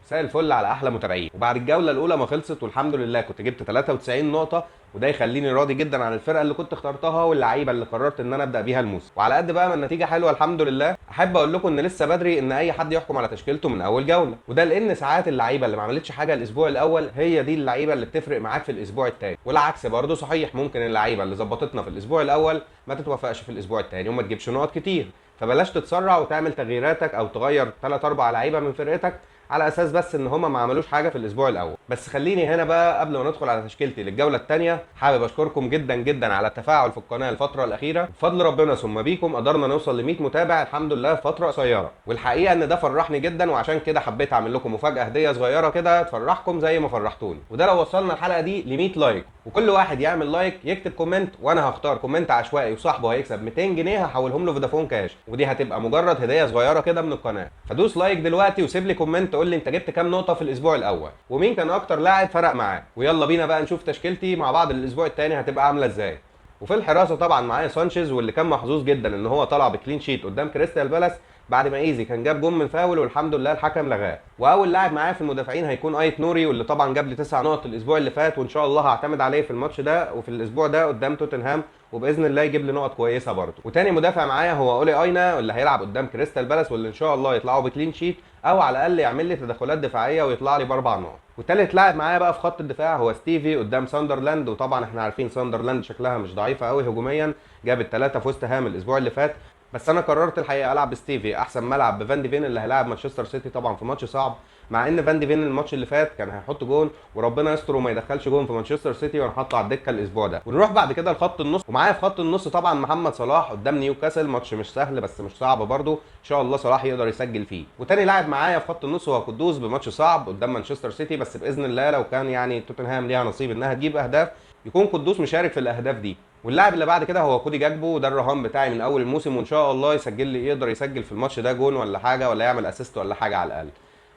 مساء الفل على احلى متابعين. وبعد الجوله الاولى ما خلصت والحمد لله كنت جبت 93 نقطه، وده يخليني راضي جدا عن الفرقه اللي كنت اخترتها واللعيبه اللي قررت ان انا ابدا بيها الموسم. وعلى قد بقى ما النتيجه حلوه الحمد لله، احب اقول لكم ان لسه بدري ان اي حد يحكم على تشكيلته من اول جوله، وده لان ساعات اللعيبه اللي ما عملتش حاجه الاسبوع الاول هي دي اللعيبه اللي بتفرق معاك في الاسبوع الثاني، والعكس برضه صحيح. ممكن اللعيبه اللي ظبطتنا في الاسبوع الاول ما تتوفقش في الاسبوع الثاني وما تجيبش نقط كتير. فبلاش تتسرع وتعمل تغييراتك او تغير 3 4 لعيبه من فرقتك على اساس بس ان هما ما عملوش حاجه في الاسبوع الاول. بس خليني هنا بقى قبل ما ندخل على تشكيلتي للجوله الثانيه حابب اشكركم جدا جدا على التفاعل في القناه الفتره الاخيره. بفضل ربنا ثم بيكم قدرنا نوصل ل 100 متابع الحمد لله في فتره قصيره، والحقيقه ان ده فرحني جدا، وعشان كده حبيت اعمل لكم مفاجاه هديه صغيره كده تفرحكم زي ما فرحتوني. وده لو وصلنا الحلقه دي ل 100 لايك وكل واحد يعمل لايك يكتب كومنت، وانا هختار كومنت عشوائي وصاحبه هيكسب 200 جنيه هحولهم له فودافون كاش، ودي هتبقى مجرد هديه صغيره كده من القناه. فدوس لايك دلوقتي وسيب لي كومنت قول لي انت جبت كام نقطه في الاسبوع الاول ومين كان اكتر لاعب فرق معاه. ويلا بينا بقى نشوف تشكيلتي مع بعض الاسبوع الثاني هتبقى عامله ازاي. وفي الحراسه طبعا معايا سانشيز، واللي كان محظوظ جدا ان هو طلع بكلين شيت قدام كريستال بالاس بعد ما ايزي كان جاب جون من فاول والحمد لله الحكم لغاه. واول لاعب معايا في المدافعين هيكون ايت نوري، واللي طبعا جاب لي 9 نقط الاسبوع اللي فات، وان شاء الله هعتمد عليه في الماتش ده وفي الاسبوع ده قدام توتنهام، وباذن الله يجيب لي نقط كويسه برده. وتاني مدافع معايا هو اولي اينا اللي هيلعب قدام كريستال بالاس، واللي ان شاء الله يطلعوا بكلين شيت او على الاقل يعمل لي تدخلات دفاعيه ويطلع لي باربع نقط. وتالت لاعب معايا بقى في خط الدفاع هو ستيفي قدام ساندرلاند، وطبعا احنا عارفين ساندرلاند شكلها مش ضعيفه قوي هجوميا، جابت 3 في وست هام الاسبوع اللي فات. بس انا قررت الحقيقه العب بستيفي احسن ما العب بفان دي فين اللي هيلاعب مانشستر سيتي طبعا في ماتش صعب، مع ان فان دي فين الماتش اللي فات كان هيحط جون وربنا يستر وما يدخلش جون في مانشستر سيتي وانا حاطه على الدكه الاسبوع ده. ونروح بعد كده لخط النص، ومعايا في خط النص طبعا محمد صلاح قدام نيوكاسل، ماتش مش سهل بس مش صعب برده، ان شاء الله صلاح يقدر يسجل فيه. وتاني لاعب معايا في خط النص هو قدوس بماتش صعب قدام مانشستر سيتي، بس باذن الله لو كان يعني توتنهام ليها نصيب انها تجيب اهداف يكون قدوس مشارك في الاهداف دي. واللاعب اللي بعد كده هو كودي جاكبو، وده الرهان بتاعي من اول الموسم، وان شاء الله يسجل لي يقدر يسجل في الماتش ده جون ولا حاجه ولا يعمل اسيست ولا حاجه على الاقل.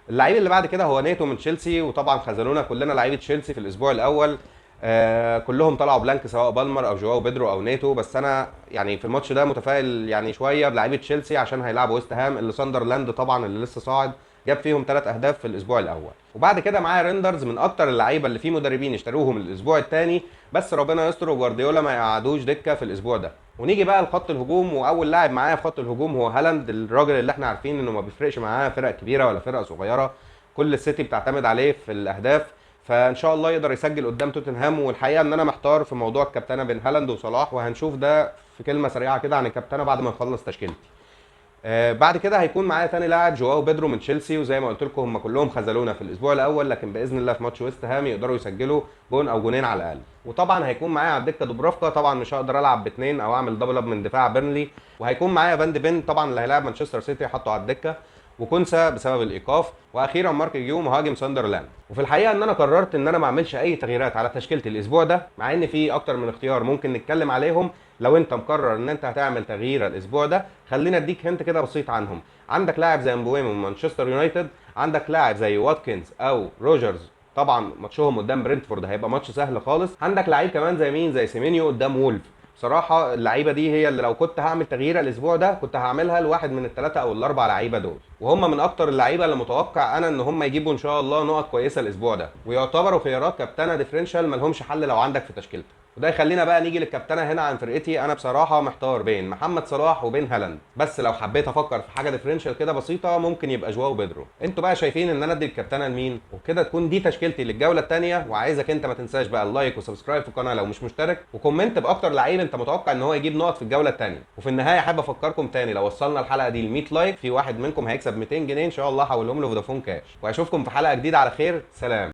اللعيب اللي بعد كده هو نيتو من تشيلسي، وطبعا خذلونا كلنا لعيبه تشيلسي في الاسبوع الاول. كلهم طلعوا بلانك سواء بالمر او جواو بيدرو او نيتو، بس انا يعني في الماتش ده متفائل يعني شويه بلعيبه تشيلسي عشان هيلعبوا ويست هام اللي ساندرلاند طبعا اللي لسه صاعد جاب فيهم 3 اهداف في الاسبوع الاول. وبعد كده معايا ريندرز من اكتر اللعيبه اللي فيه مدربين اشتروهم الاسبوع الثاني، بس ربنا يستر وجوارديولا ما يقعدوش دكه في الاسبوع ده. ونيجي بقى لخط الهجوم، واول لاعب معايا في خط الهجوم هو هالاند، الراجل اللي احنا عارفين انه ما بيفرقش معاه فرق كبيره ولا فرق صغيره، كل السيتي بتعتمد عليه في الاهداف، فان شاء الله يقدر يسجل قدام توتنهام. والحقيقه ان انا محتار في موضوع الكابتنه بين هالاند وصلاح، وهنشوف ده في كلمه سريعه كده عن الكابتنه بعد ما نخلص تشكيلتي. بعد كده هيكون معايا ثاني لاعب جواو بيدرو من تشيلسي، وزي ما قلت لكم هم كلهم خذلونا في الاسبوع الاول، لكن باذن الله في ماتش ويست هام يقدروا يسجلوا جون او جونين على الاقل. وطبعا هيكون معايا على الدكه دوبرافكا، طبعا مش هقدر العب باثنين او اعمل دبل اب من دفاع بيرنلي. وهيكون معايا فان دي بين طبعا اللي هيلاعب مانشستر سيتي حطه على الدكه، وكونسا بسبب الايقاف، واخيرا مارك جيو مهاجم ساندرلاند. وفي الحقيقه ان انا قررت ان انا ما اعملش اي تغييرات على تشكيلتي الاسبوع ده، مع ان في اكتر من اختيار ممكن نتكلم عليهم. لو انت مقرر ان انت هتعمل تغيير الاسبوع ده خلينا اديك هنت كده بسيط عنهم. عندك لاعب زي مبويمو من مانشستر يونايتد، عندك لاعب زي واتكنز او روجرز، طبعا ماتشهم قدام برنتفورد هيبقى ماتش سهل خالص. عندك لعيب كمان زي مين، زي سيمينيو قدام وولف. بصراحه اللعيبه دي هي اللي لو كنت هعمل تغييره الاسبوع ده كنت هعملها لواحد من الثلاثه او الاربع لعيبه دول، وهم من اكتر اللعيبه اللي متوقع انا ان هم يجيبوا ان شاء الله نقط كويسه الاسبوع ده، ويعتبروا خيارات كابتنه ديفرنشال مالهمش حل لو عندك في تشكيلتك. وده يخلينا بقى نيجي للكابتنه هنا عن فرقتي. انا بصراحه محتار بين محمد صلاح وبين هالاند، بس لو حبيت افكر في حاجه ديفرنشال كده بسيطه ممكن يبقى جواو بيدرو. انتوا بقى شايفين ان انا ادي الكابتنه لمين؟ وكده تكون دي تشكيلتي للجوله الثانيه. وعايزك انت ما تنساش بقى اللايك وسبسكرايب في القناه لو مش مشترك، وكومنت باكتر لعيب انت متوقع ان هو يجيب نقط في الجوله الثانيه. وفي النهايه حابب افكركم تاني لو وصلنا الحلقه دي ل 100 لايك في واحد منكم هيكسب 200 جنيه ان شاء الله هحولهم له فودافون كاش. واشوفكم في حلقه جديده على خير، سلام.